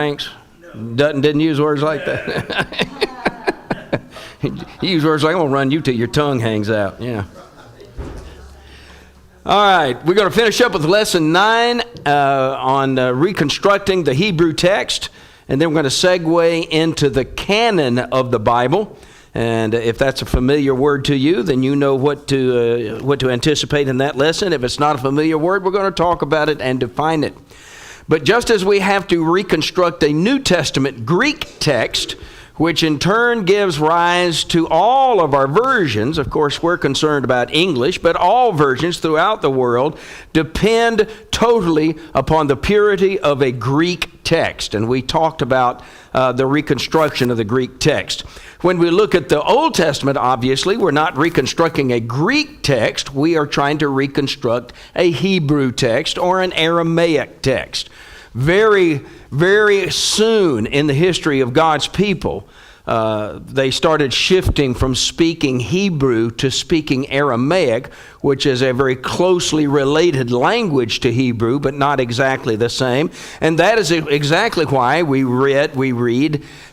Thanks. Didn't use words like that. He used words like, I'm going to run you till your tongue hangs out. Yeah. All right. We're going to finish up with lesson 9 on reconstructing the Hebrew text. And then we're going to segue into the canon of the Bible. And if that's a familiar word to you, then you know what to anticipate in that lesson. If it's not a familiar word, we're going to talk about it and define it. But just as we have to reconstruct a New Testament Greek text, which in turn gives rise to all of our versions, of course we're concerned about English, but all versions throughout the world depend totally upon the purity of a Greek text. And we talked about the reconstruction of the Greek text. When we look at the Old Testament, obviously, we're not reconstructing a Greek text. We are trying to reconstruct a Hebrew text or an Aramaic text. Very, very soon in the history of God's people, they started shifting from speaking Hebrew to speaking Aramaic, which is a very closely related language to Hebrew, but not exactly the same. And that is exactly why we read,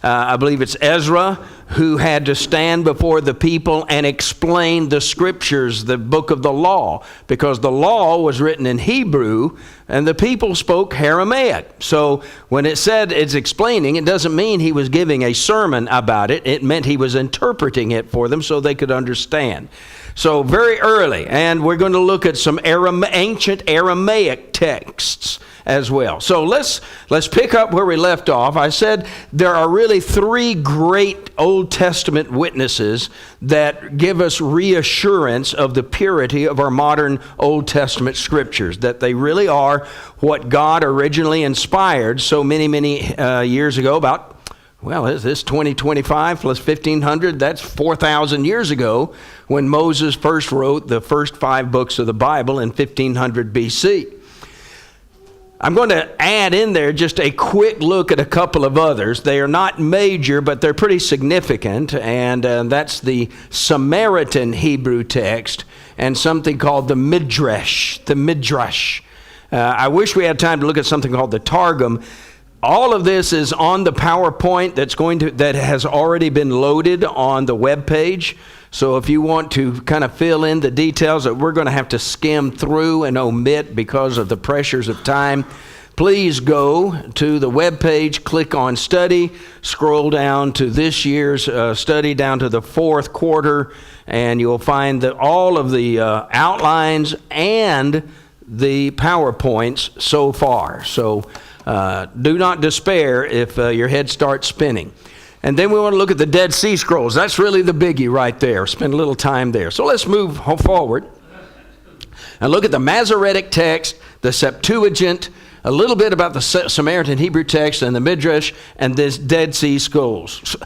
I believe it's Ezra, who had to stand before the people and explain the scriptures, the book of the law, because the law was written in Hebrew and the people spoke Aramaic. So when it said it's explaining, it doesn't mean he was giving a sermon about it. It meant he was interpreting it for them so they could understand. So very early, and we're going to look at some ancient Aramaic texts as well. So let's pick up where we left off. I said there are really 3 great Old Testament witnesses that give us reassurance of the purity of our modern Old Testament scriptures, that they really are what God originally inspired so many years ago, about, well, is this 2025 plus 1500? That's 4,000 years ago when Moses first wrote the first 5 books of the Bible in 1500 BC. I'm going to add in there just a quick look at a couple of others. They are not major, but they're pretty significant, and that's the Samaritan Hebrew text and something called the Midrash. I wish we had time to look at something called the Targum. All of this is on the PowerPoint that has already been loaded on the web page. So if you want to kind of fill in the details that we're going to have to skim through and omit because of the pressures of time, please go to the web page, click on study, scroll down to this year's study, down to the 4th quarter, and you'll find that all of the outlines and the PowerPoints so far. So do not despair if your head starts spinning. And then we want to look at the Dead Sea Scrolls. That's really the biggie right there. Spend a little time there. So let's move forward and look at the Masoretic text, the Septuagint, a little bit about the Samaritan Hebrew text and the Midrash, and this Dead Sea Scrolls.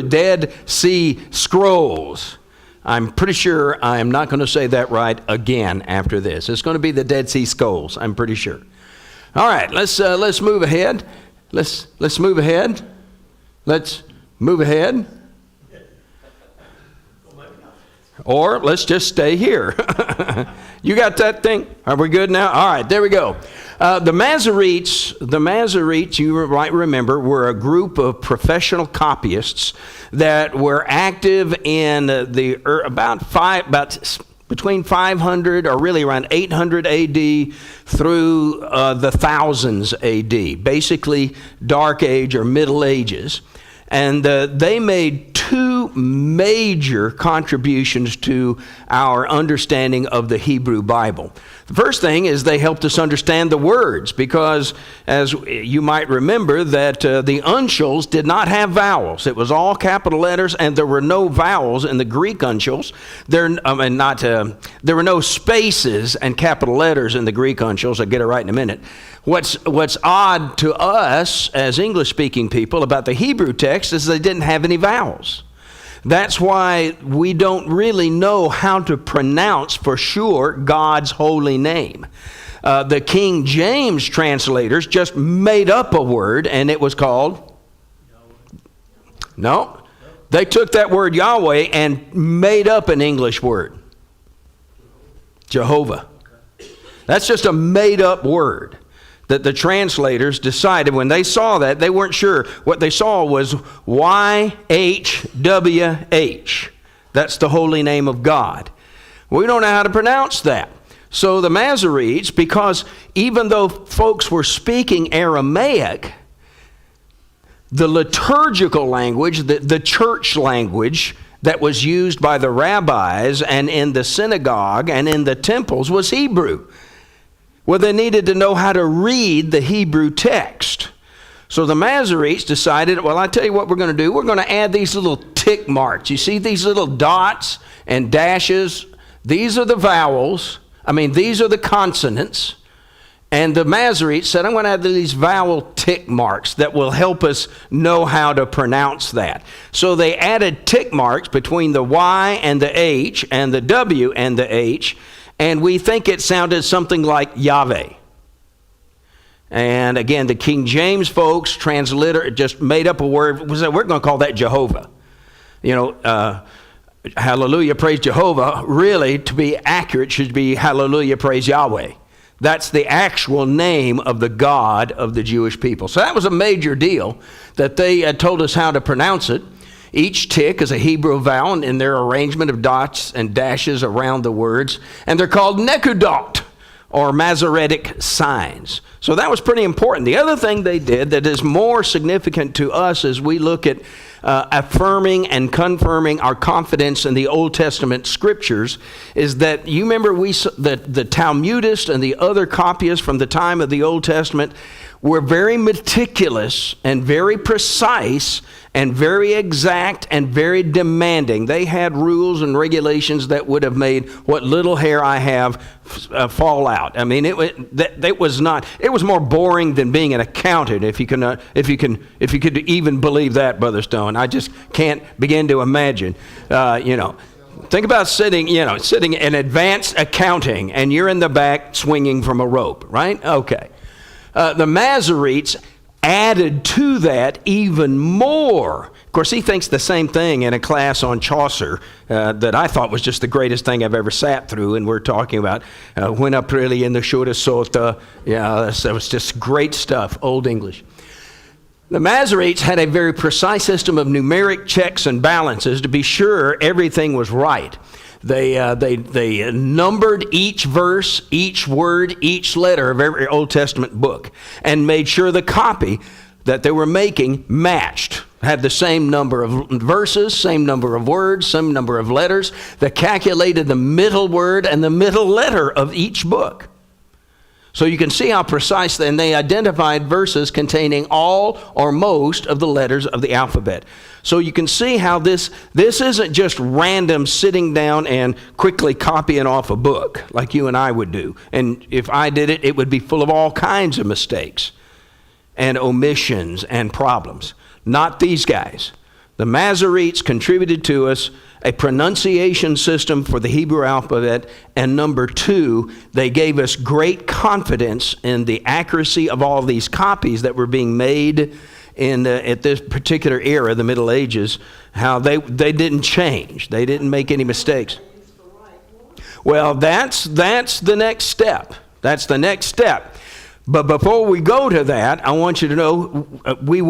Dead Sea Scrolls. I'm pretty sure I am not going to say that right again after this. It's going to be the Dead Sea Scrolls, I'm pretty sure. All right, let's move ahead. Let's move ahead. Let's move ahead. Or let's just stay here. You got that thing? Are we good now? All right, there we go. The Masoretes, you might remember, were a group of professional copyists that were active in between 500 or really around 800 AD through the thousands AD, basically Dark Age or Middle Ages. And they made 2 major contributions to our understanding of the Hebrew Bible. The first thing is they helped us understand the words, because as you might remember that the uncials did not have vowels. It was all capital letters, and there were no vowels in the Greek uncials. There were no spaces and capital letters in the Greek uncials. I'll get it right in a minute. What's odd to us as English-speaking people about the Hebrew text is they didn't have any vowels. That's why we don't really know how to pronounce for sure God's holy name. The King James translators just made up a word, and it was called? No. They took that word Yahweh and made up an English word. Jehovah. That's just a made up word. that the translators decided when they saw that, they weren't sure. What they saw was YHWH. That's the holy name of God. We don't know how to pronounce that. So the Masoretes, because even though folks were speaking Aramaic, the liturgical language, the church language that was used by the rabbis and in the synagogue and in the temples was Hebrew. Well, they needed to know how to read the Hebrew text. So the Masoretes decided, well, I tell you what we're going to do. We're going to add these little tick marks. You see these little dots and dashes? These are the vowels. These are the consonants. And the Masoretes said, I'm going to add these vowel tick marks that will help us know how to pronounce that. So they added tick marks between the Y and the H and the W and the H, and we think it sounded something like Yahweh. And again, the King James folks just made up a word. We're going to call that Jehovah. Hallelujah, praise Jehovah. Really, to be accurate, should be hallelujah, praise Yahweh. That's the actual name of the God of the Jewish people. So that was a major deal that they told us how to pronounce it. Each tick is a Hebrew vowel in their arrangement of dots and dashes around the words. And they're called nekudot, or Masoretic signs. So that was pretty important. The other thing they did that is more significant to us as we look at affirming and confirming our confidence in the Old Testament scriptures is that you remember the Talmudists and the other copyists from the time of the Old Testament were very meticulous and very precise and very exact and very demanding. They had rules and regulations that would have made what little hair I have fall out. It was more boring than being an accountant, if you could even believe that, Brother Stone. I just can't begin to imagine. Think about sitting in advanced accounting and you're in the back swinging from a rope, right? Okay. The Masoretes added to that even more. Of course, he thinks the same thing in a class on Chaucer that I thought was just the greatest thing I've ever sat through, and we're talking about when up really in the Shura Sota. That was just great stuff, Old English. The Masoretes had a very precise system of numeric checks and balances to be sure everything was right. They numbered each verse, each word, each letter of every Old Testament book and made sure the copy that they were making matched, had the same number of verses, same number of words, same number of letters. They calculated the middle word and the middle letter of each book. So you can see how precise, and they identified verses containing all or most of the letters of the alphabet. So you can see how this isn't just random sitting down and quickly copying off a book like you and I would do. And if I did it, it would be full of all kinds of mistakes and omissions and problems. Not these guys. The Masoretes contributed to us a pronunciation system for the Hebrew alphabet, and number two, they gave us great confidence in the accuracy of all these copies that were being made at this particular era, the Middle Ages, how they didn't change. They didn't make any mistakes. Well, that's the next step. That's the next step. But before we go to that, I want you to know we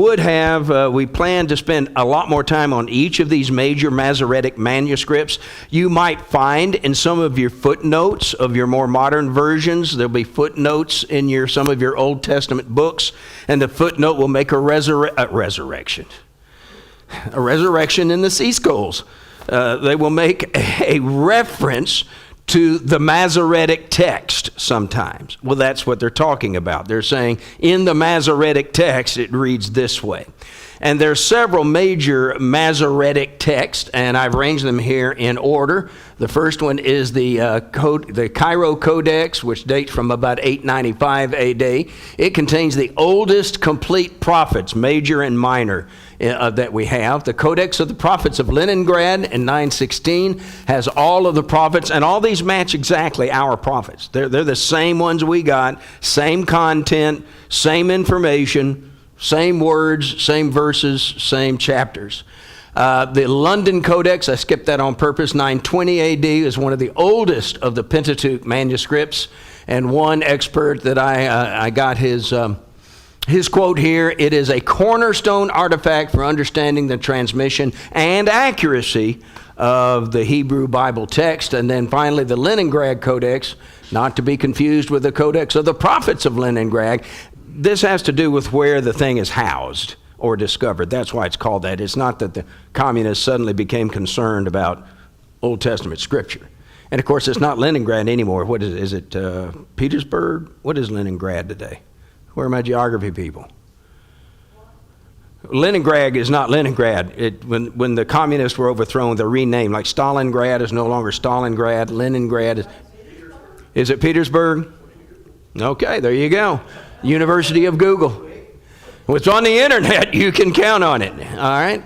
plan to spend a lot more time on each of these major Masoretic manuscripts. You might find in some of your footnotes of your more modern versions, there'll be footnotes in some of your Old Testament books, and the footnote will make a resurrection in the sea skulls. They will make a reference to the Masoretic text sometimes. Well, that's what they're talking about. They're saying in the Masoretic text, it reads this way. And there's several major Masoretic texts, and I've arranged them here in order. The first one is the Cairo Codex, which dates from about 895 AD. It contains the oldest complete prophets, major and minor, that we have. The Codex of the Prophets of Leningrad in 916 has all of the prophets, and all these match exactly our prophets. They're the same ones we got, same content, same information, same words, same verses, same chapters. The London Codex, I skipped that on purpose, 920 AD, is one of the oldest of the Pentateuch manuscripts. And one expert that I got his quote here: "It is a cornerstone artifact for understanding the transmission and accuracy of the Hebrew Bible text." And then finally, the Leningrad Codex, not to be confused with the Codex of the Prophets of Leningrad. This has to do with where the thing is housed or discovered. That's why it's called that. It's not that the communists suddenly became concerned about Old Testament scripture. And of course, it's not Leningrad anymore. What is it? Is it Petersburg? What is Leningrad today? Where are my geography people? Leningrad is not Leningrad. When the communists were overthrown, they're renamed. Like Stalingrad is no longer Stalingrad. Leningrad is it Petersburg? Okay, there you go. University of Google. What's on the internet, you can count on it. All right.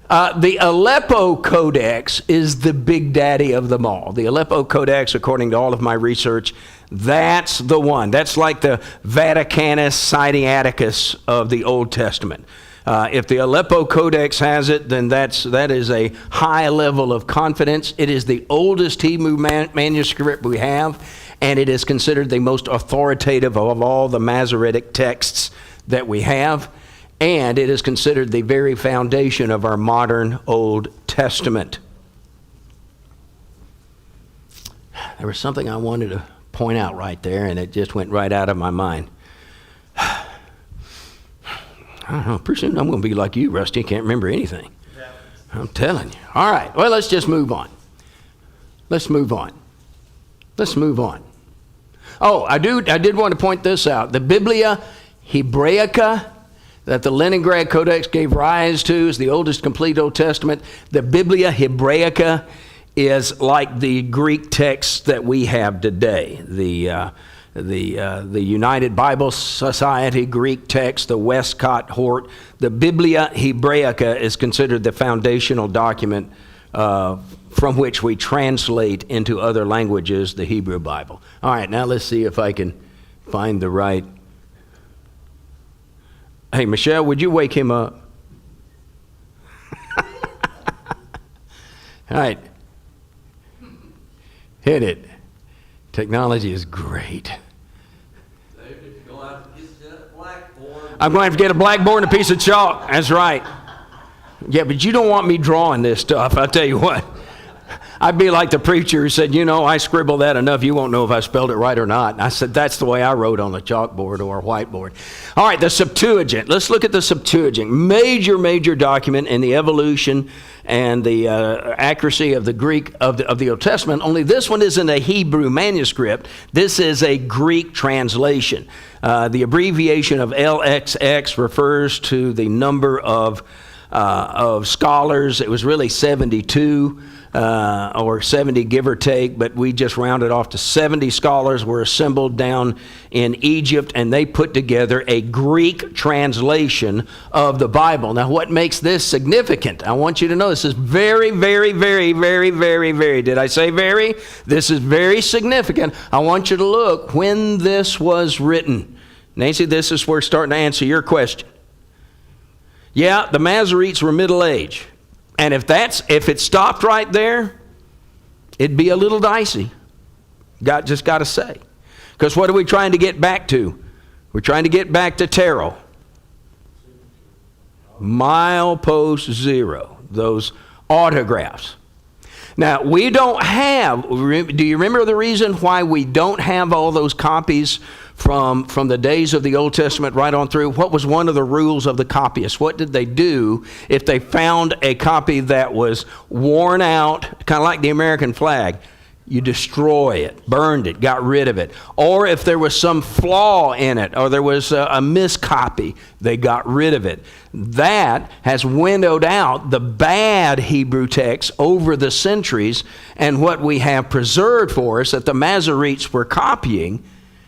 The Aleppo Codex is the big daddy of them all. The Aleppo Codex, according to all of my research, that's the one. That's like the Vaticanus Sinaiticus of the Old Testament. If the Aleppo Codex has it, then that is a high level of confidence. It is the oldest Hebrew manuscript we have, and it is considered the most authoritative of all the Masoretic texts that we have. And it is considered the very foundation of our modern Old Testament. There was something I wanted to point out right there, and it just went right out of my mind. I don't know, pretty soon I'm going to be like you, Rusty. I can't remember anything. I'm telling you. All right, well, let's just move on. Let's move on. Oh, I did want to point this out. The Biblia Hebraica that the Leningrad Codex gave rise to is the oldest complete Old Testament. The Biblia Hebraica is like the Greek text that we have today. The United Bible Society Greek text, the Westcott Hort. The Biblia Hebraica is considered the foundational document from which we translate into other languages the Hebrew Bible. All right, now let's see if I can find the right. Hey, Michelle, would you wake him up? All right. Hit it. Technology is great. I'm going to have to get a blackboard and a piece of chalk. That's right. Yeah, but you don't want me drawing this stuff. I'll tell you what. I'd be like the preacher who said, I scribbled that enough, you won't know if I spelled it right or not. And I said, that's the way I wrote on a chalkboard or a whiteboard. All right, the Septuagint. Let's look at the Septuagint. Major document in the evolution and the accuracy of the Greek of the Old Testament. Only this one isn't a Hebrew manuscript. This is a Greek translation. The abbreviation of LXX refers to the number of scholars. It was really 72. Or 70, give or take, but we just rounded off to 70 scholars were assembled down in Egypt, and they put together a Greek translation of the Bible. Now, what makes this significant? I want you to know this is very, did I say very? This is very significant. I want you to look when this was written. Nancy, this is where we're starting to answer your question. Yeah, the Masoretes were middle-aged. And if it stopped right there, it'd be a little dicey. Just got to say. Because what are we trying to get back to? We're trying to get back to Tarot. Milepost zero. Those autographs. Now, we don't have, do you remember the reason why we don't have all those copies from the days of the Old Testament right on through? What was one of the rules of the copyists? What did they do if they found a copy that was worn out, kind of like the American flag? You destroy it, burned it, got rid of it. Or if there was some flaw in it, or there was a miscopy, they got rid of it. That has winnowed out the bad Hebrew text over the centuries, and what we have preserved for us that the Masoretes were copying,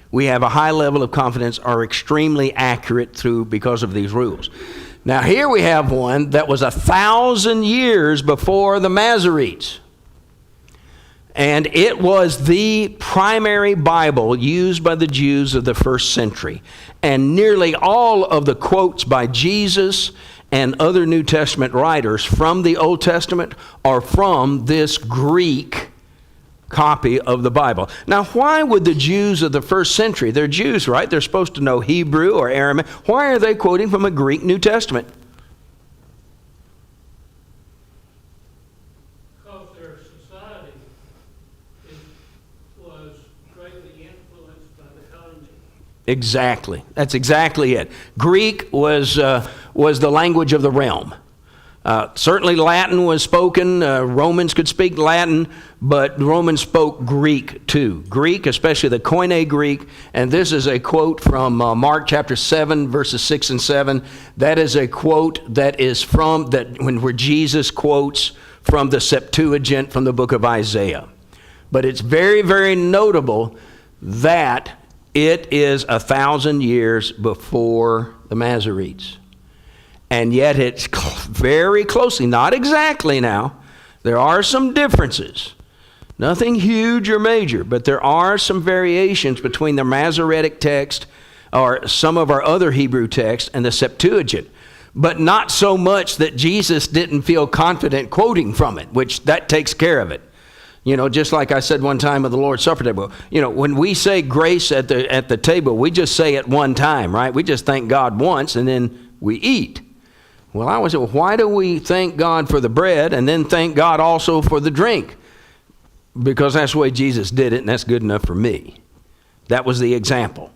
we have a high level of confidence are extremely accurate because of these rules. Now here we have one that was 1,000 years before the Masoretes. And it was the primary Bible used by the Jews of the first century. And nearly all of the quotes by Jesus and other New Testament writers from the Old Testament are from this Greek copy of the Bible. Now, why would the Jews of the first century, they're Jews, right? They're supposed to know Hebrew or Aramaic. Why are they quoting from a Greek New Testament? Because their society was greatly influenced by the Hellenistic. Exactly. That's exactly it. Greek was the language of the realm. Certainly Latin was spoken. Romans could speak Latin, but Romans spoke Greek too. Greek, especially the Koine Greek. And this is a quote from Mark chapter 7, verses 6 and 7. That is a quote that is from, where Jesus quotes from the Septuagint from the book of Isaiah. But it's very, very notable that it is 1,000 years before the Masoretes. And yet it's very closely, not exactly now. There are some differences. Nothing huge or major, but there are some variations between the Masoretic text or some of our other Hebrew texts and the Septuagint. But not so much that Jesus didn't feel confident quoting from it, which that takes care of it. You know, just like I said one time at the Lord's Supper table, you know, when we say grace at the table, we just say it one time, right? We just thank God once and then we eat. Well, I always say, well, why do we thank God for the bread and then thank God also for the drink? Because that's the way Jesus did it, and that's good enough for me. That was the example.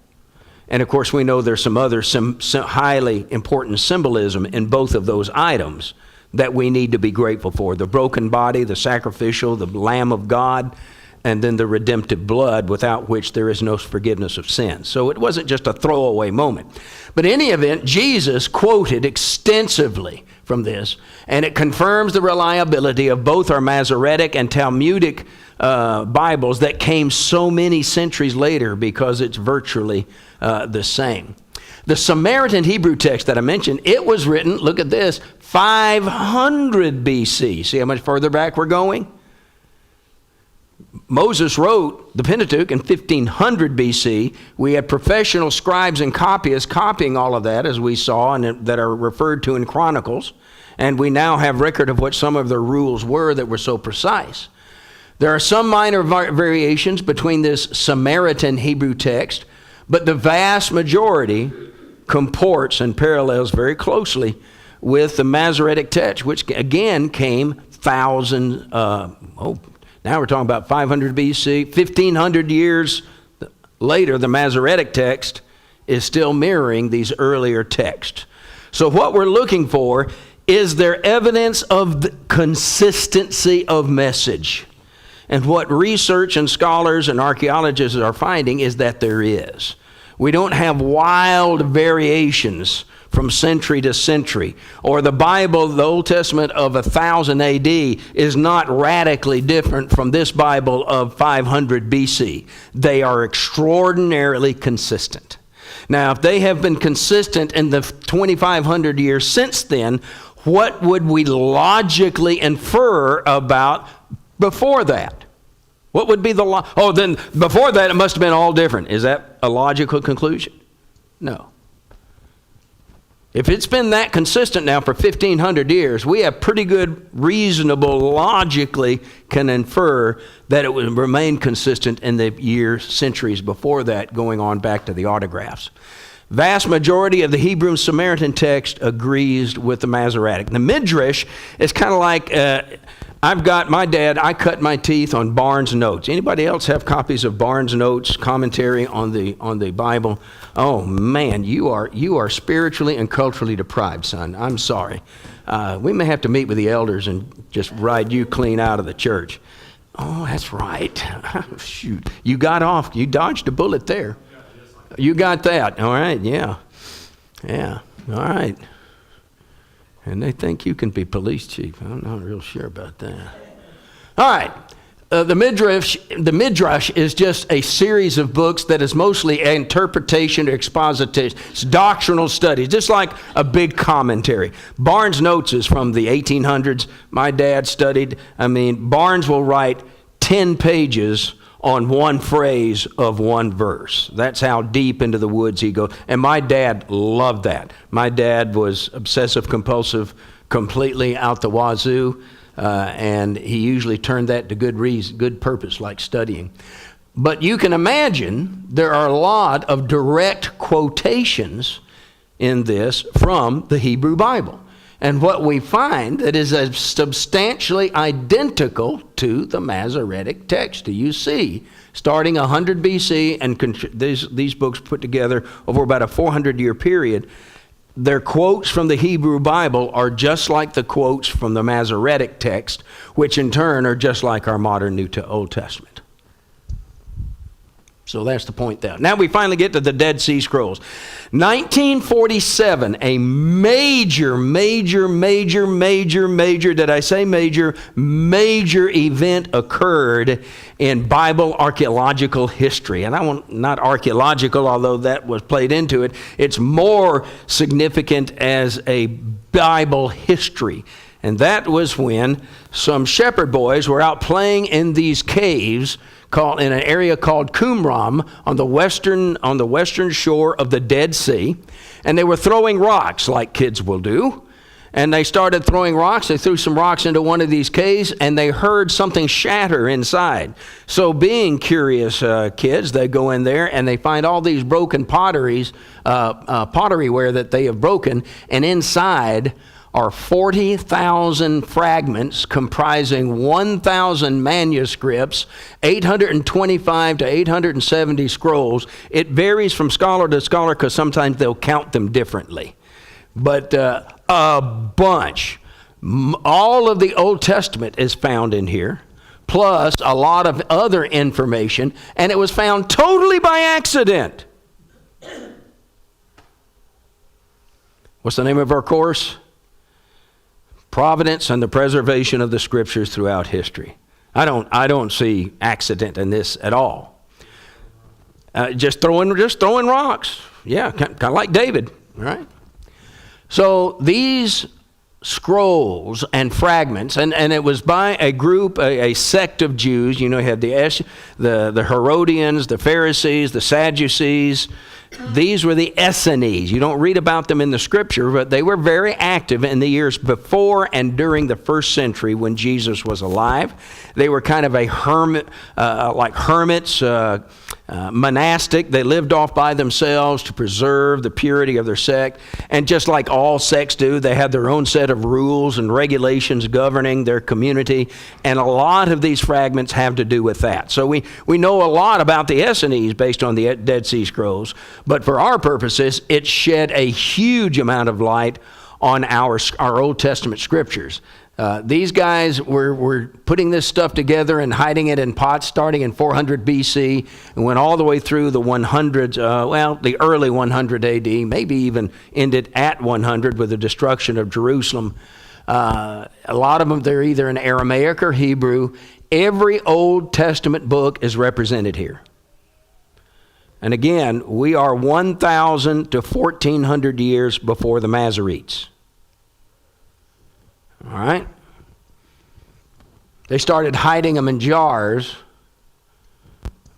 And of course, we know there's some other highly important symbolism in both of those items that we need to be grateful for. The broken body, the sacrificial, the Lamb of God, and then the redemptive blood, without which there is no forgiveness of sins. So it wasn't just a throwaway moment. But in any event, Jesus quoted extensively from this, and it confirms the reliability of both our Masoretic and Talmudic Bibles that came so many centuries later, because it's virtually the same. The Samaritan Hebrew text that I mentioned, it was written, look at this, 500 BC. See how much further back we're going? Moses wrote the Pentateuch in 1500 BC. We had professional scribes and copyists copying all of that, as we saw, and that are referred to in Chronicles. And we now have record of what some of their rules were that were so precise. There are some minor variations between this Samaritan Hebrew text, but the vast majority comports and parallels very closely with the Masoretic text, which again came now we're talking about 500 BC, 1,500 years later. The Masoretic text is still mirroring these earlier texts. So what we're looking for is there evidence of the consistency of message. And what research and scholars and archaeologists are finding is that there is. We don't have wild variations from century to century. Or the Bible, the Old Testament of 1000 AD, is not radically different from this Bible of 500 BC. They are extraordinarily consistent. Now, if they have been consistent in the 2,500 years since then, what would we logically infer about before that? What would be the then before that it must have been all different. Is that a logical conclusion? No. If it's been that consistent now for 1,500 years, we have pretty good, reasonable, logically can infer that it would remain consistent in the years, centuries before that, going on back to the autographs. Vast majority of the Hebrew and Samaritan text agrees with the Masoretic. The Midrash is kind of like, I've got my dad, I cut my teeth on Barnes Notes. Anybody else have copies of Barnes Notes commentary on the Bible? Oh man, you are spiritually and culturally deprived, son. I'm sorry. We may have to meet with the elders and just ride you clean out of the church. Oh, that's right. Shoot, you got off. You dodged a bullet there. You got that. All right, yeah. Yeah, all right. And they think you can be police chief. I'm not real sure about that. All right. The Midrash is just a series of books that is mostly interpretation or exposition. It's doctrinal studies, just like a big commentary. Barnes Notes is from the 1800s. My dad studied. Barnes will write 10 pages on one phrase of one verse. That's how deep into the woods he goes. And my dad loved that. My dad was obsessive compulsive, completely out the wazoo. and he usually turned that to good reason, good purpose, like studying. But you can imagine there are a lot of direct quotations in this from the Hebrew Bible. And what we find that is substantially identical to the Masoretic text. You see, starting 100 BC, and these books put together over about a 400-year period, their quotes from the Hebrew Bible are just like the quotes from the Masoretic text, which in turn are just like our modern Old Testament. So that's the point there. Now we finally get to the Dead Sea Scrolls. 1947, a major, did I say major event occurred in Bible archaeological history. And I want, not archaeological, although that was played into it. It's more significant as a Bible history. And that was when some shepherd boys were out playing in these caves in an area called Qumran on the western shore of the Dead Sea, and they were throwing rocks like kids will do. And they started throwing rocks. They threw some rocks into one of these caves, and they heard something shatter inside. So being curious kids, they go in there and they find all these broken potteryware that they have broken, and inside are 40,000 fragments comprising 1,000 manuscripts, 825 to 870 scrolls. It varies from scholar to scholar because sometimes they'll count them differently. But a bunch. All of the Old Testament is found in here, plus a lot of other information, and it was found totally by accident. What's the name of our course? Providence and the preservation of the Scriptures throughout history. I don't see accident in this at all. Just throwing rocks. Yeah, kind of like David, right? So these scrolls and fragments, and it was by a group, a sect of Jews. You know, you had the Herodians, the Pharisees, the Sadducees. These were the Essenes. You don't read about them in the Scripture, but they were very active in the years before and during the first century when Jesus was alive. They were kind of a hermit, like hermits, monastic. They lived off by themselves to preserve the purity of their sect. And just like all sects do, they had their own set of rules and regulations governing their community. And a lot of these fragments have to do with that. So we know a lot about the Essenes based on the Dead Sea Scrolls. But for our purposes, it shed a huge amount of light on our Old Testament scriptures. These guys were putting this stuff together and hiding it in pots starting in 400 BC and went all the way through the 100s, the early 100 AD, maybe even ended at 100 with the destruction of Jerusalem. A lot of them, they're either in Aramaic or Hebrew. Every Old Testament book is represented here. And again, we are 1,000 to 1,400 years before the Masoretes. All right? They started hiding them in jars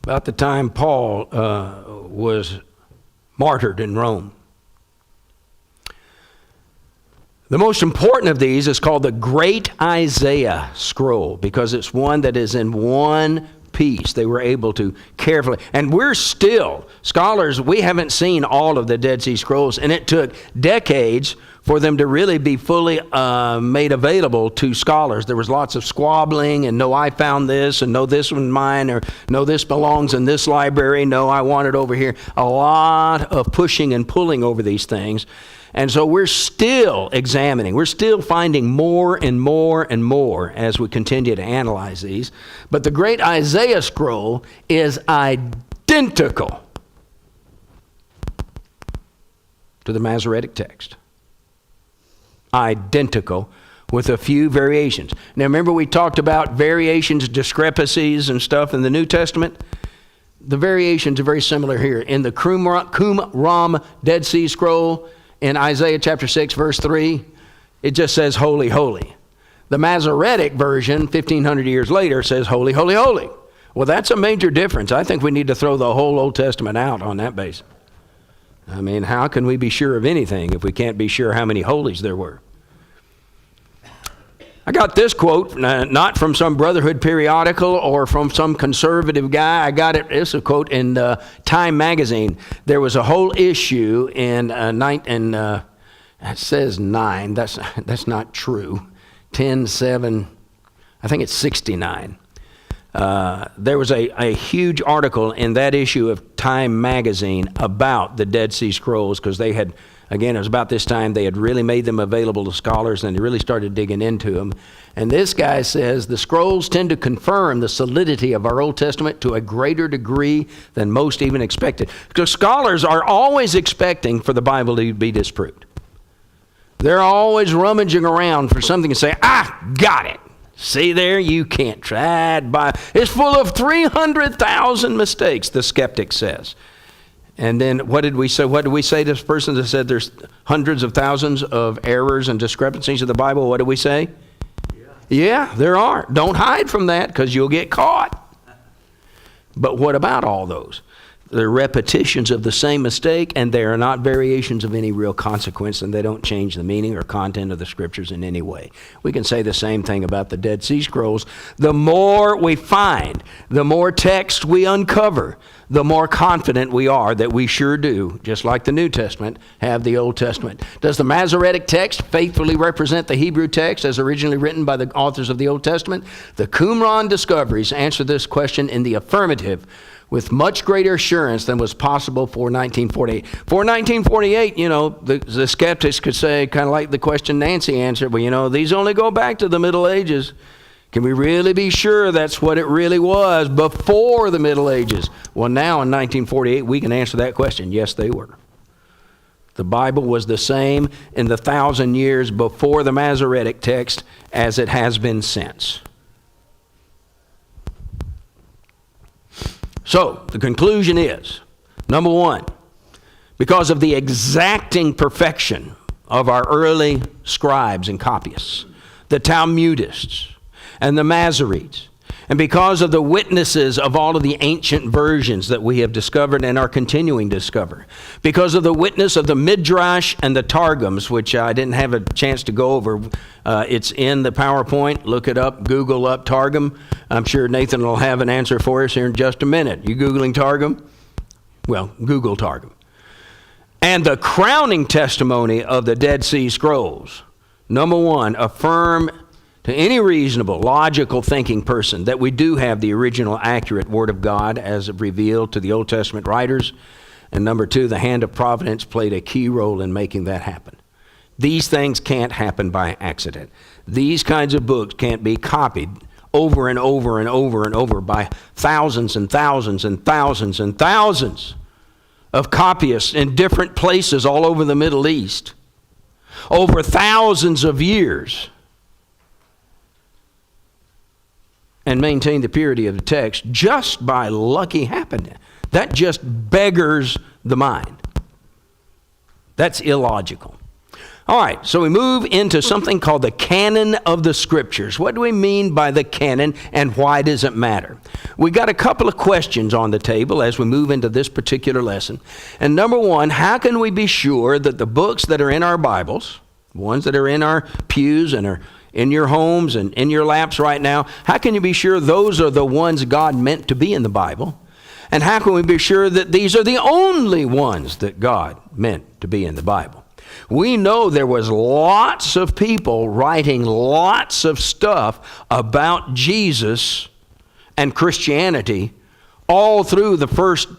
about the time Paul was martyred in Rome. The most important of these is called the Great Isaiah Scroll because it's one that is in one piece. They were able to carefully, and we're still, scholars, we haven't seen all of the Dead Sea Scrolls, and it took decades for them to really be fully made available to scholars. There was lots of squabbling, and no, I found this, and no, this one's mine, or no, this belongs in this library, no, I want it over here. A lot of pushing and pulling over these things. And so we're still examining. We're still finding more and more and more as we continue to analyze these. But the Great Isaiah Scroll is identical to the Masoretic text. Identical with a few variations. Now remember we talked about variations, discrepancies and stuff in the New Testament? The variations are very similar here. In the Qumran Dead Sea Scroll, in Isaiah chapter 6, verse 3, it just says, holy, holy. The Masoretic version, 1,500 years later, says, holy, holy, holy. Well, that's a major difference. I think we need to throw the whole Old Testament out on that basis. I mean, how can we be sure of anything if we can't be sure how many holies there were? I got this quote, not from some Brotherhood periodical or from some conservative guy. I got it. It's a quote in Time magazine. There was a whole issue in it says 9. That's not true. 10/7. I think it's 69. There was a huge article in that issue of Time magazine about the Dead Sea Scrolls, because they had, again, it was about this time they had really made them available to scholars, and they really started digging into them. And this guy says the scrolls tend to confirm the solidity of our Old Testament to a greater degree than most even expected. Because scholars are always expecting for the Bible to be disproved. They're always rummaging around for something to say, got it. See there, you can't try it by. It's full of 300,000 mistakes, the skeptic says. And then what did we say? What did we say to this person that said there's hundreds of thousands of errors and discrepancies in the Bible? What did we say? Yeah, there are. Don't hide from that, because you'll get caught. But what about all those? They're repetitions of the same mistake, and they are not variations of any real consequence, and they don't change the meaning or content of the scriptures in any way. We can say the same thing about the Dead Sea Scrolls. The more we find, the more text we uncover, the more confident we are that we sure do, just like the New Testament, have the Old Testament. Does the Masoretic text faithfully represent the Hebrew text as originally written by the authors of the Old Testament? The Qumran discoveries answer this question in the affirmative, with much greater assurance than was possible for 1948. For 1948, the skeptics could say, kind of like the question Nancy answered, well, these only go back to the Middle Ages. Can we really be sure that's what it really was before the Middle Ages? Well, now in 1948, we can answer that question. Yes, they were. The Bible was the same in the 1,000 years before the Masoretic text as it has been since. So, the conclusion is, number one, because of the exacting perfection of our early scribes and copyists, the Talmudists, and the Masoretes, and because of the witnesses of all of the ancient versions that we have discovered and are continuing to discover, because of the witness of the Midrash and the Targums, which I didn't have a chance to go over. It's in the PowerPoint. Look it up. Google up Targum. I'm sure Nathan will have an answer for us here in just a minute. You Googling Targum? Well, Google Targum. And the crowning testimony of the Dead Sea Scrolls. Number one, affirm to any reasonable, logical thinking person that we do have the original accurate Word of God as revealed to the Old Testament writers. And number two, the hand of providence played a key role in making that happen. These things can't happen by accident. These kinds of books can't be copied over and over and over and over by thousands and thousands and thousands and thousands of copyists in different places all over the Middle East over thousands of years, and maintain the purity of the text just by lucky happening. That just beggars the mind. That's illogical. All right, so we move into something called the canon of the scriptures. What do we mean by the canon, and why does it matter? We got a couple of questions on the table as we move into this particular lesson. And number one, how can we be sure that the books that are in our Bibles, ones that are in our pews and are in your homes and in your laps right now, how can you be sure those are the ones God meant to be in the Bible? And how can we be sure that these are the only ones that God meant to be in the Bible? We know there was lots of people writing lots of stuff about Jesus and Christianity all through the first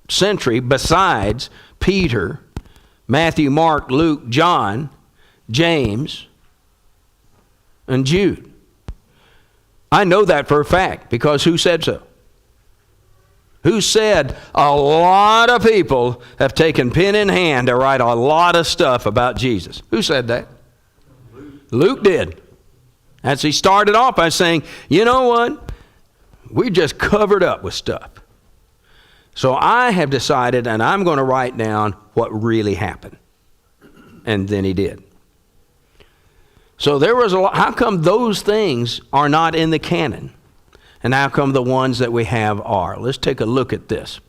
century besides Peter, Matthew, Mark, Luke, John, James, and Jude. I know that for a fact, because who said so? Who said a lot of people have taken pen in hand to write a lot of stuff about Jesus? Who said that? Luke did. As he started off by saying, you know what? We're just covered up with stuff. So I have decided, and I'm going to write down what really happened. And then he did. So there was a lot. How come those things are not in the canon? And how come the ones that we have are? Let's take a look at this.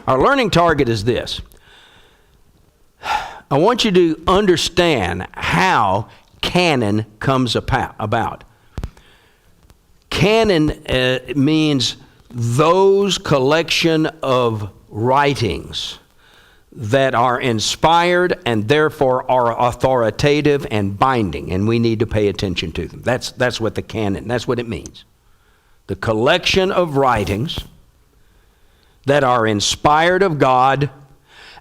Our learning target is this. I want you to understand how canon comes about. Canon means those collection of writings that are inspired and therefore are authoritative and binding, and we need to pay attention to them. That's what the canon, that's what it means. The collection of writings that are inspired of God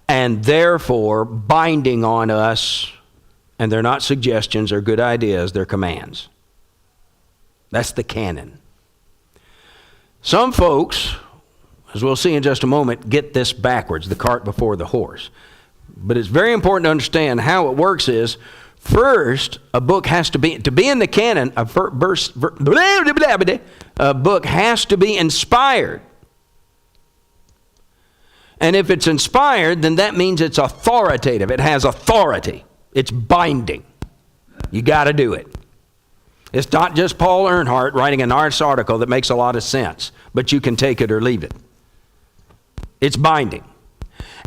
and therefore binding on us, and they're not suggestions or good ideas, they're commands. That's the canon. Some folks, as we'll see in just a moment, get this backwards, the cart before the horse. But it's very important to understand how it works is, first, a book has to be in the canon, a book has to be inspired. And if it's inspired, then that means it's authoritative. It has authority. It's binding. You got to do it. It's not just Paul Earnhardt writing an arts article that makes a lot of sense, but you can take it or leave it. It's binding.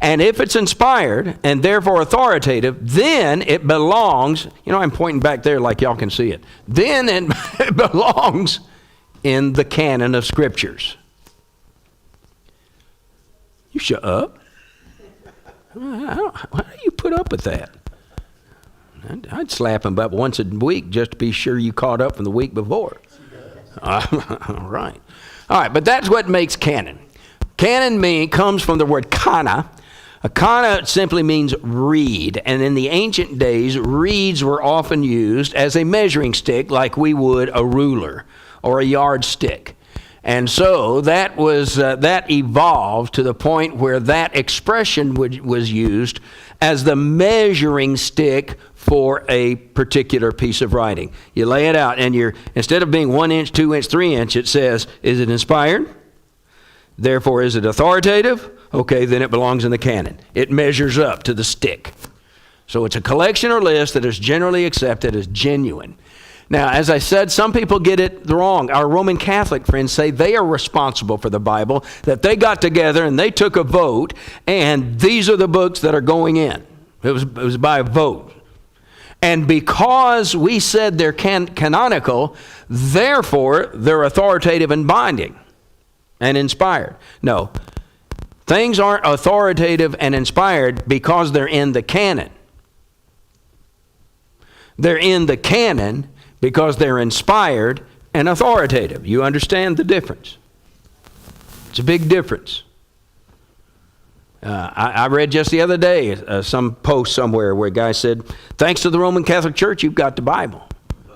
And if it's inspired and therefore authoritative, then it belongs, I'm pointing back there like y'all can see it. Then it belongs in the canon of scriptures. You shut up. How do you put up with that? I'd slap him up once a week just to be sure you caught up from the week before. All right. All right, but that's what makes canon. Canon comes from the word kana. A kana simply means reed, and in the ancient days, reeds were often used as a measuring stick like we would a ruler or a yardstick. And so that evolved to the point where that expression was used as the measuring stick for a particular piece of writing. You lay it out, and instead of being 1 inch, 2 inch, 3 inch, it says, is it inspired? Therefore, is it authoritative? Okay, then it belongs in the canon. It measures up to the stick. So it's a collection or list that is generally accepted as genuine. Now, as I said, some people get it wrong. Our Roman Catholic friends say they are responsible for the Bible, that they got together and they took a vote, and these are the books that are going in. It was by a vote. And because we said they're canonical, therefore they're authoritative and binding and inspired. No, things aren't authoritative and inspired because they're in the canon. They're in the canon because they're inspired and authoritative. You understand the difference? It's a big difference. I read just the other day some post somewhere where a guy said, thanks to the Roman Catholic Church, you've got the Bible.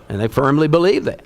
And they firmly believe that.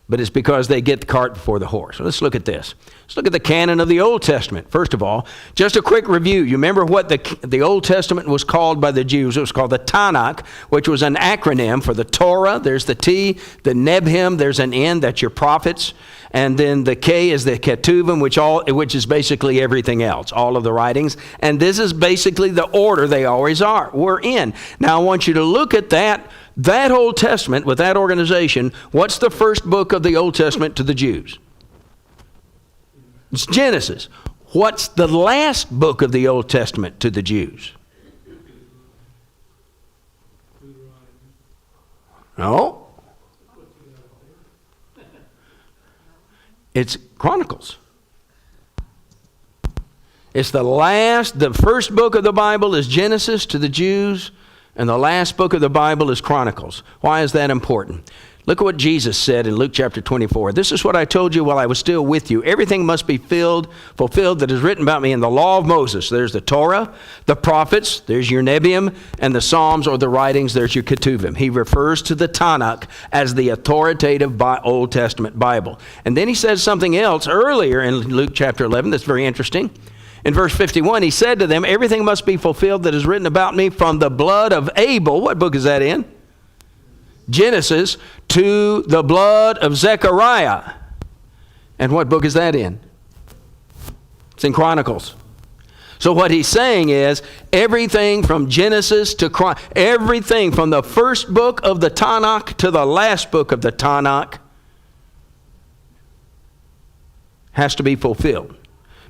But it's because they get the cart before the horse. So let's look at this. Let's look at the canon of the Old Testament. First of all, just a quick review. You remember what the Old Testament was called by the Jews? It was called the Tanakh, which was an acronym for the Torah. There's the T, the Nebhim, there's an N, that's your prophets. And then the K is the Ketuvim, which is basically everything else, all of the writings. And this is basically the order they always were in. Now I want you to look at that Old Testament with that organization. What's the first book of the Old Testament to the Jews? It's Genesis. What's the last book of the Old Testament to the Jews? No. It's Chronicles. It's the first book of the Bible is Genesis to the Jews, and the last book of the Bible is Chronicles. Why is that important? Look at what Jesus said in Luke chapter 24. This is what I told you while I was still with you. Everything must be fulfilled that is written about me in the law of Moses. There's the Torah, the prophets, there's your Nebiim, and the Psalms or the writings, there's your Ketuvim. He refers to the Tanakh as the authoritative Old Testament Bible. And then he says something else earlier in Luke chapter 11 that's very interesting. In verse 51, he said to them, everything must be fulfilled that is written about me from the blood of Abel. What book is that in? Genesis, to the blood of Zechariah. And what book is that in? It's in Chronicles. So what he's saying is everything from Genesis to everything from the first book of the Tanakh to the last book of the Tanakh has to be fulfilled.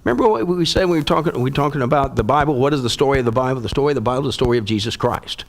Remember what we said when we were talking about the Bible? What is the story of the Bible? The story of the Bible is the story of Jesus Christ.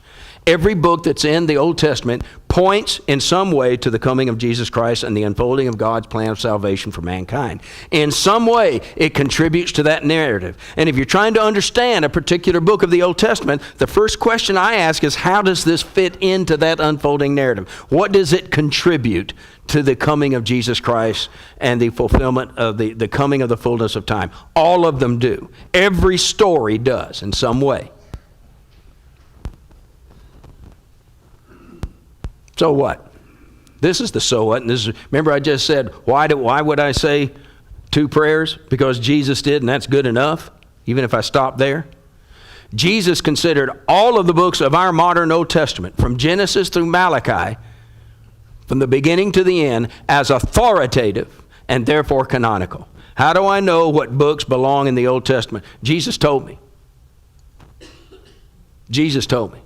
Every book that's in the Old Testament points in some way to the coming of Jesus Christ and the unfolding of God's plan of salvation for mankind. In some way, it contributes to that narrative. And if you're trying to understand a particular book of the Old Testament, the first question I ask is, how does this fit into that unfolding narrative? What does it contribute to the coming of Jesus Christ and the fulfillment of the coming of the fullness of time? All of them do. Every story does in some way. So what? This is the so what. And this is, remember I just said, why would I say 2 prayers? Because Jesus did, and that's good enough, even if I stop there. Jesus considered all of the books of our modern Old Testament, from Genesis through Malachi, from the beginning to the end, as authoritative and therefore canonical. How do I know what books belong in the Old Testament? Jesus told me. Jesus told me.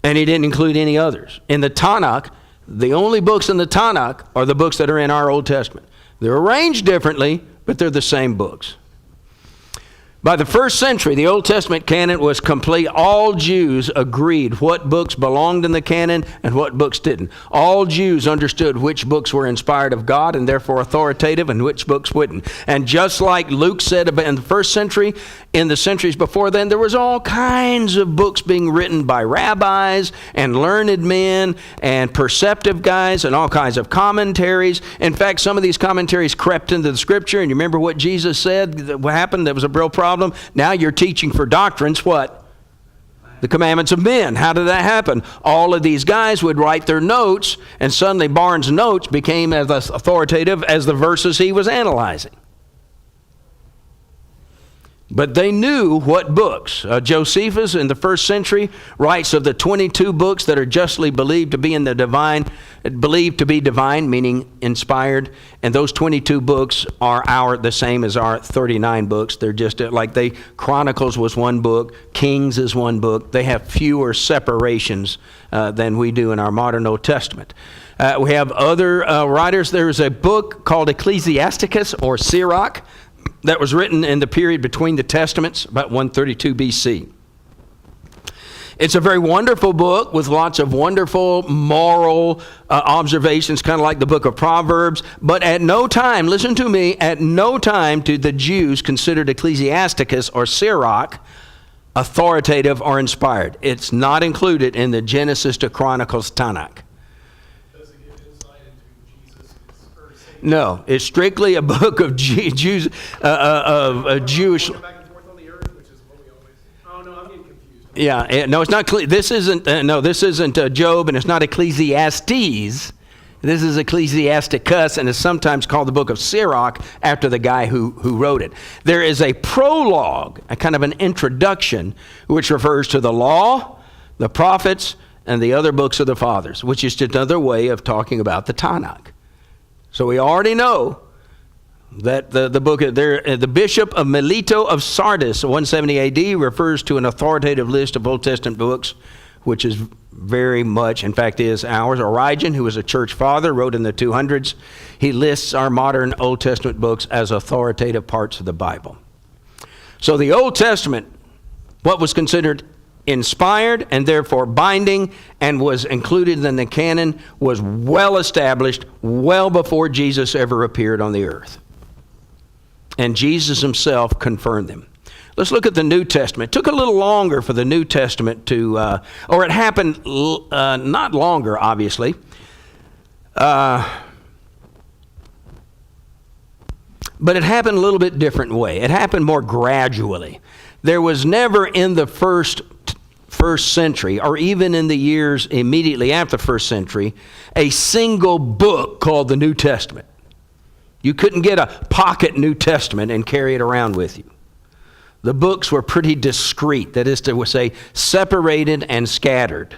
And he didn't include any others. In the Tanakh, the only books in the Tanakh are the books that are in our Old Testament. They're arranged differently, but they're the same books. By the 1st century, the Old Testament canon was complete. All Jews agreed what books belonged in the canon and what books didn't. All Jews understood which books were inspired of God and therefore authoritative and which books wouldn't. And just like Luke said in the 1st century, in the centuries before then, there was all kinds of books being written by rabbis and learned men and perceptive guys and all kinds of commentaries. In fact, some of these commentaries crept into the Scripture. And you remember what Jesus said? What happened? That was a real problem. Now you're teaching for doctrines what? The commandments of men. How did that happen? All of these guys would write their notes, and suddenly Barnes' notes became as authoritative as the verses he was analyzing. But they knew what books. Josephus in the 1st century writes of the 22 books that are justly believed to be divine, meaning inspired. And those 22 books are the same as our 39 books. They're just Chronicles was one book, Kings is one book. They have fewer separations than we do in our modern Old Testament. We have other writers. There's a book called Ecclesiasticus or Sirach that was written in the period between the Testaments, about 132 BC. It's a very wonderful book with lots of wonderful moral observations, kind of like the book of Proverbs. But at no time, listen to me, at no time did the Jews consider Ecclesiasticus or Sirach authoritative or inspired. It's not included in the Genesis to Chronicles Tanakh. No, it's strictly a book of Jews, of Jewish. Back and forth on the earth, which is what we always. Oh no, I'm getting confused. Yeah, no, it's not. This isn't Job, and it's not Ecclesiastes. This is Ecclesiasticus, and is sometimes called the book of Sirach after the guy who wrote it. There is a prologue, a kind of an introduction, which refers to the law, the prophets, and the other books of the fathers, which is just another way of talking about the Tanakh. So we already know that the book, the Bishop of Melito of Sardis, 170 AD, refers to an authoritative list of Old Testament books, which is very much, in fact, is ours. Origen, who was a church father, wrote in the 200s. He lists our modern Old Testament books as authoritative parts of the Bible. So the Old Testament, what was considered inspired and therefore binding and was included in the canon, was well established well before Jesus ever appeared on the earth. And Jesus himself confirmed them. Let's look at the New Testament. It took a little longer for the New Testament to, or it happened not longer, obviously. But it happened a little bit different way. It happened more gradually. There was never in the first century, or even in the years immediately after the first century, a single book called the New Testament. You couldn't get a pocket New Testament and carry it around with you. The books were pretty discreet, that is to say, separated and scattered.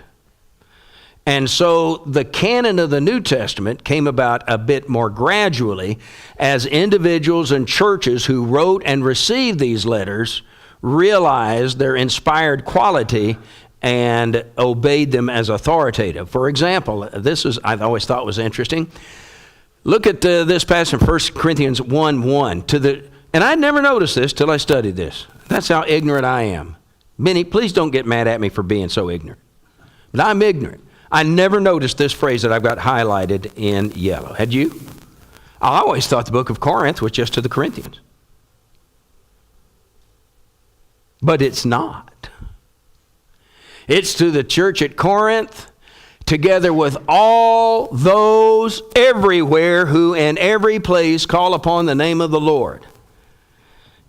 And so the canon of the New Testament came about a bit more gradually as individuals and churches who wrote and received these letters realized their inspired quality and obeyed them as authoritative. For example, I've always thought was interesting. Look at this passage in 1 Corinthians 1:1. And I never noticed this till I studied this. That's how ignorant I am. Benny, please don't get mad at me for being so ignorant. But I'm ignorant. I never noticed this phrase that I've got highlighted in yellow. Had you? I always thought the book of Corinth was just to the Corinthians. But it's not. It's to the church at Corinth, together with all those everywhere who in every place call upon the name of the Lord.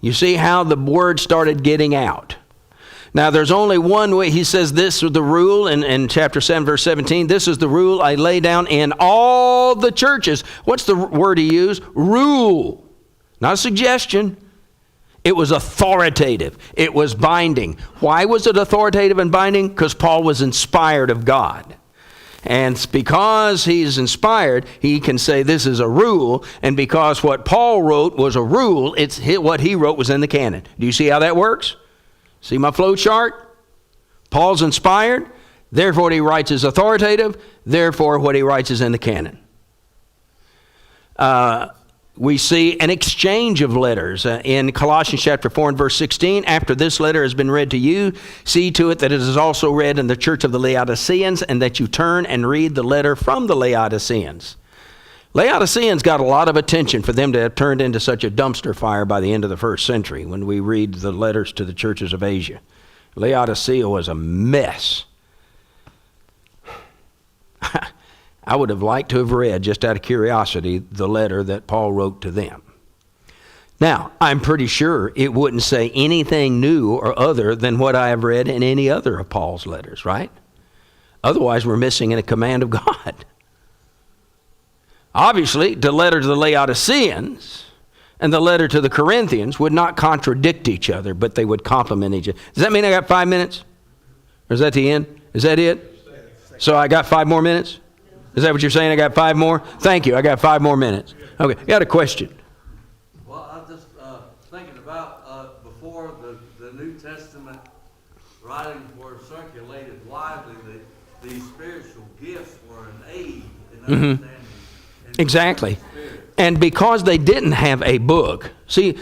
You see how the word started getting out. Now, there's only one way. He says this is the rule in chapter 7, verse 17. This is the rule I lay down in all the churches. What's the word he used? Rule. Not a suggestion. It was authoritative. It was binding. Why was it authoritative and binding? Because Paul was inspired of God. And because he's inspired, he can say this is a rule. And because what Paul wrote was a rule, what he wrote was in the canon. Do you see how that works? See my flow chart? Paul's inspired. Therefore, what he writes is authoritative. Therefore, what he writes is in the canon. We see an exchange of letters in Colossians chapter 4 and verse 16. After this letter has been read to you, see to it that it is also read in the church of the Laodiceans, and that you turn and read the letter from the Laodiceans. Laodiceans got a lot of attention for them to have turned into such a dumpster fire by the end of the first century when we read the letters to the churches of Asia. Laodicea was a mess. I would have liked to have read, just out of curiosity, the letter that Paul wrote to them. Now, I'm pretty sure it wouldn't say anything new or other than what I have read in any other of Paul's letters, right? Otherwise, we're missing a command of God. Obviously, the letter to the Laodiceans and the letter to the Corinthians would not contradict each other, but they would complement each other. Does that mean I got 5 minutes? Or is that the end? Is that it? So I got 5 more minutes? Is that what you're saying? I got 5 more? Thank you. I got 5 more minutes. Okay. You got a question? Well, I was just thinking about before the New Testament writings were circulated widely, these spiritual gifts were an aid in understanding. Exactly. And because they didn't have a book, see,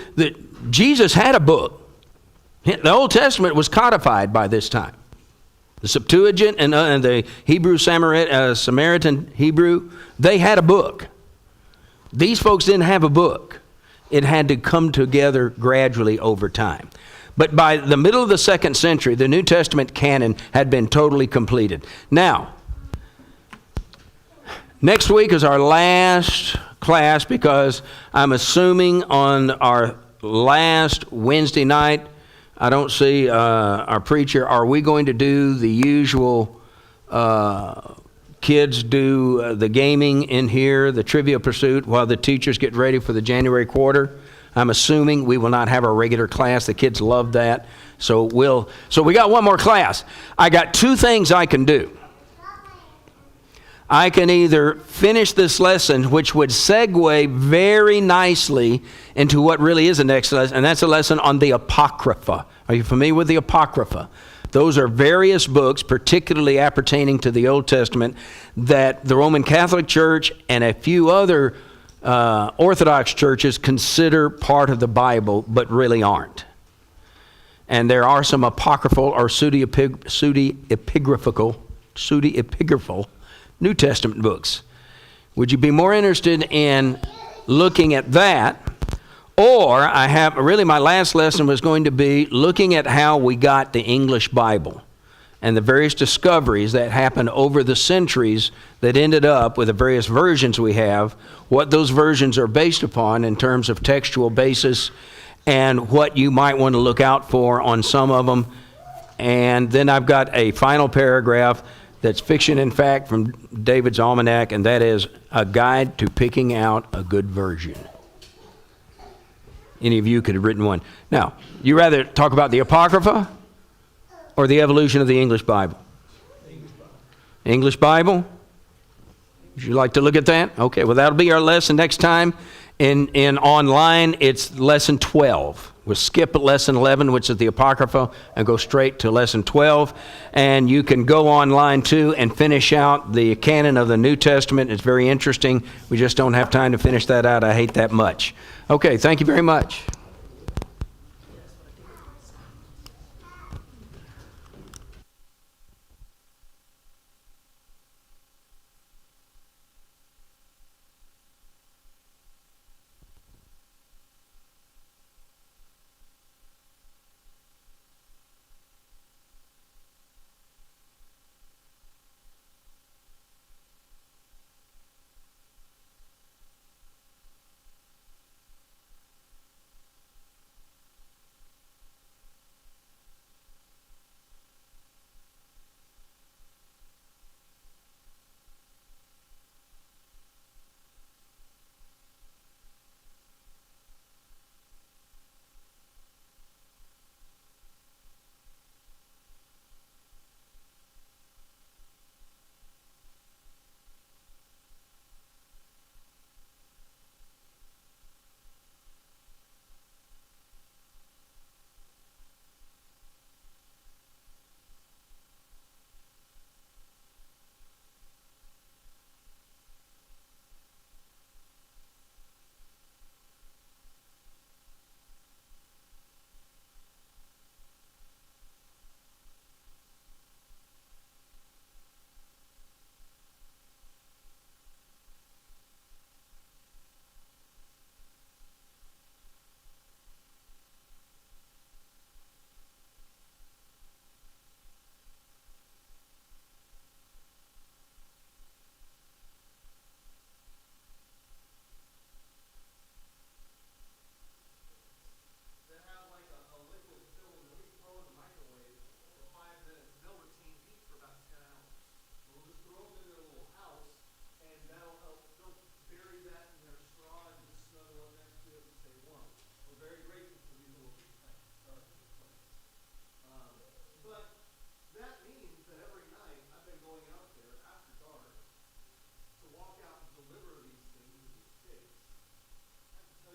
Jesus had a book. The Old Testament was codified by this time. The Septuagint and the Hebrew Samaritan Hebrew, they had a book. These folks didn't have a book. It had to come together gradually over time. But by the middle of the 2nd century, the New Testament canon had been totally completed. Now, next week is our last class, because I'm assuming on our last Wednesday night, I don't see our preacher. Are we going to do the usual kids do the gaming in here, the trivia pursuit, while the teachers get ready for the January quarter? I'm assuming we will not have our regular class. The kids love that. So we got one more class. I got 2 things I can do. I can either finish this lesson, which would segue very nicely into what really is the next lesson, and that's a lesson on the Apocrypha. Are you familiar with the Apocrypha? Those are various books, particularly appertaining to the Old Testament, that the Roman Catholic Church and a few other Orthodox churches consider part of the Bible, but really aren't. And there are some apocryphal or pseudepigraphal New Testament books. Would you be more interested in looking at that? Or my last lesson was going to be looking at how we got the English Bible and the various discoveries that happened over the centuries that ended up with the various versions we have, what those versions are based upon in terms of textual basis, and what you might want to look out for on some of them. And then I've got a final paragraph that's fiction and fact from David's Almanac, and that is a guide to picking out a good version. Any of you could have written one. Now, you rather talk about the Apocrypha or the evolution of the English Bible? English Bible? Would you like to look at that? Okay, well, that'll be our lesson next time. In online, it's lesson 12. We'll skip lesson 11, which is the Apocrypha, and go straight to lesson 12. And you can go online, too, and finish out the canon of the New Testament. It's very interesting. We just don't have time to finish that out. I hate that much. Okay, thank you very much.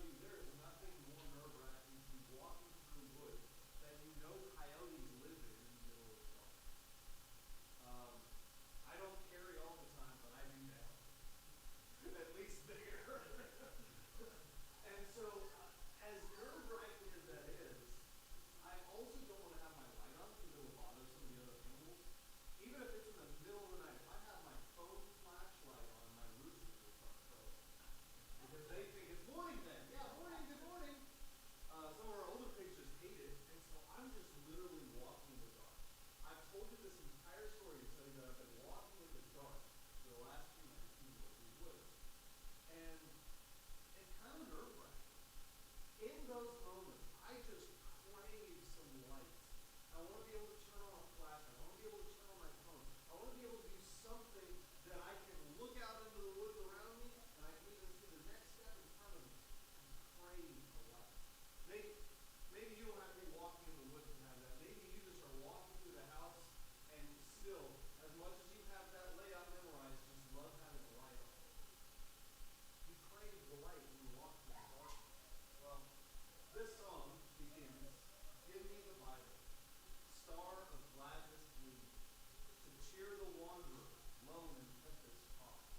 tell you, there is nothing more nerve-wracking than walking through woods that you know coyotes live in the middle of the dark. I don't carry all the time, but I do now. At least there. And so, as nerve-wracking as that is, I also don't want to have my light on because it will bother some of the other animals. Even if it's in the middle of the night, if I have my phone flashlight on, my roosters will start crowing. Because they think it's morning then. Yeah, morning, good morning. Some of our older pigs just hate it, and so I'm just literally walking in the dark. I've told you this entire story to tell you that I've been walking in the dark for the last few nights in the woods. And it's kind of nerve-wracking. In those moments, I just crave some light. I want to be able to turn on a flashlight. I want to be able to turn on my phone. I want to be able to do something that I can look out into the woods around me, and I can even see the next step in front of me. I crave a light. Maybe you don't have to be walking in the woods to have that. Maybe you just are walking through the house, and still, as much as you have that layout memorized, just love having a light on. You crave the light when you walk through the darkness. Well, this song begins, "Give me the Bible, star of gladness gleaming, to cheer the wanderer, lone and tempest tossed.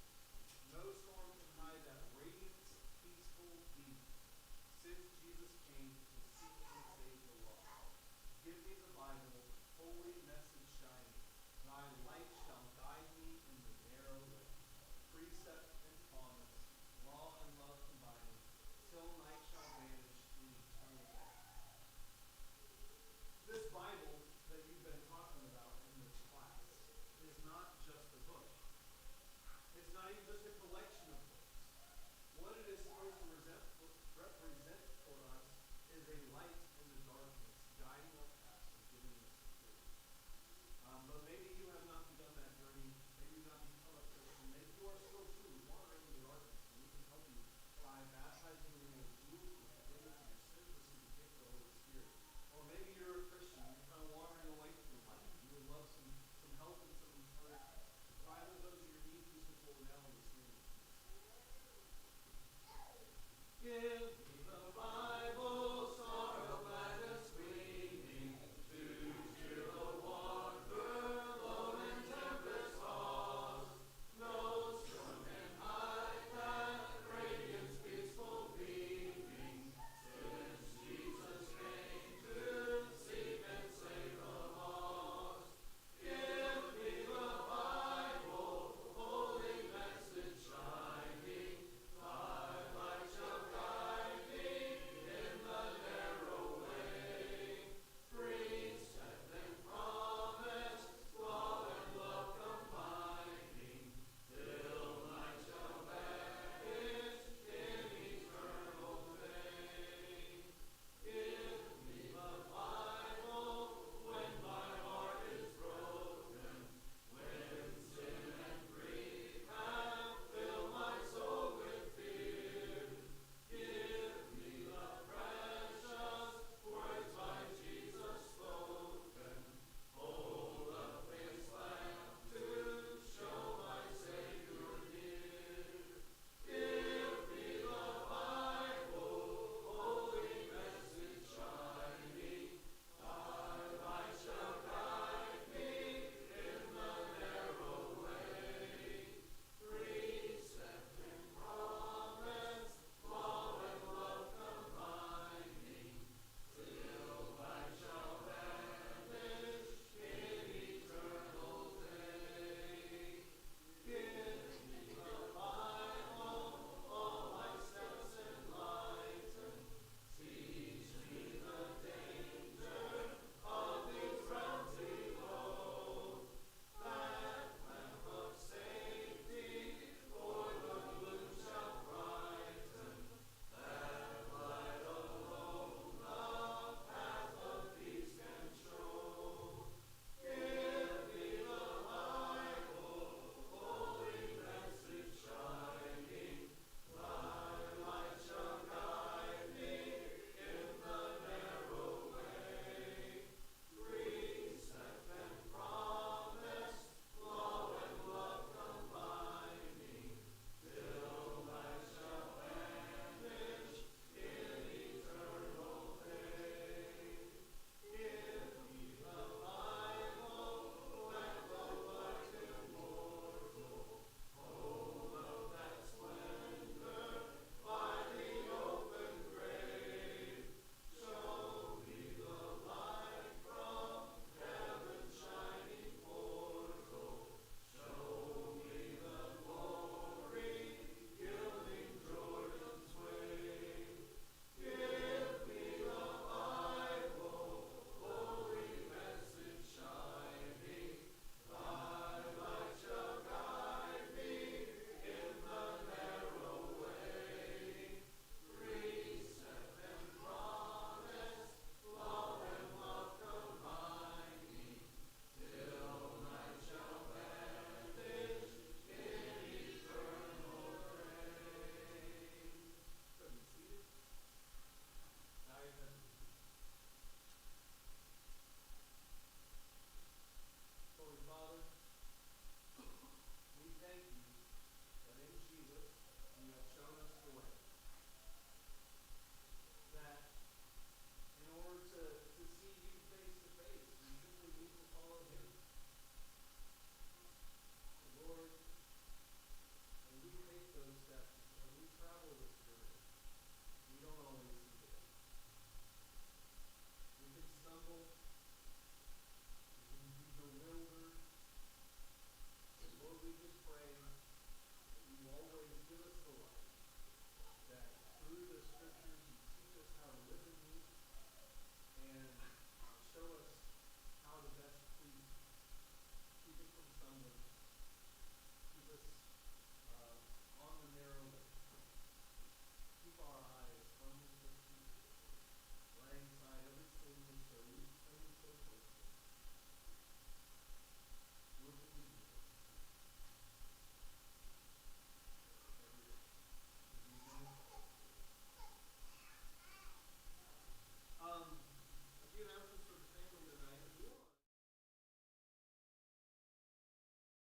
No storm can hide that radiance, peaceful beam, since Jesus came to seek and save the lost. Give me the Bible, holy message shining, thy light shall guide me in the narrow way. Precept and promise, law and love combining, till night shall vanish in eternal day." This Bible that you've been talking about in this class is not just a book. It's not even just a collection of books. What it is supposed to represent for us is a light in the darkness, guiding our path and giving us security. But maybe you have not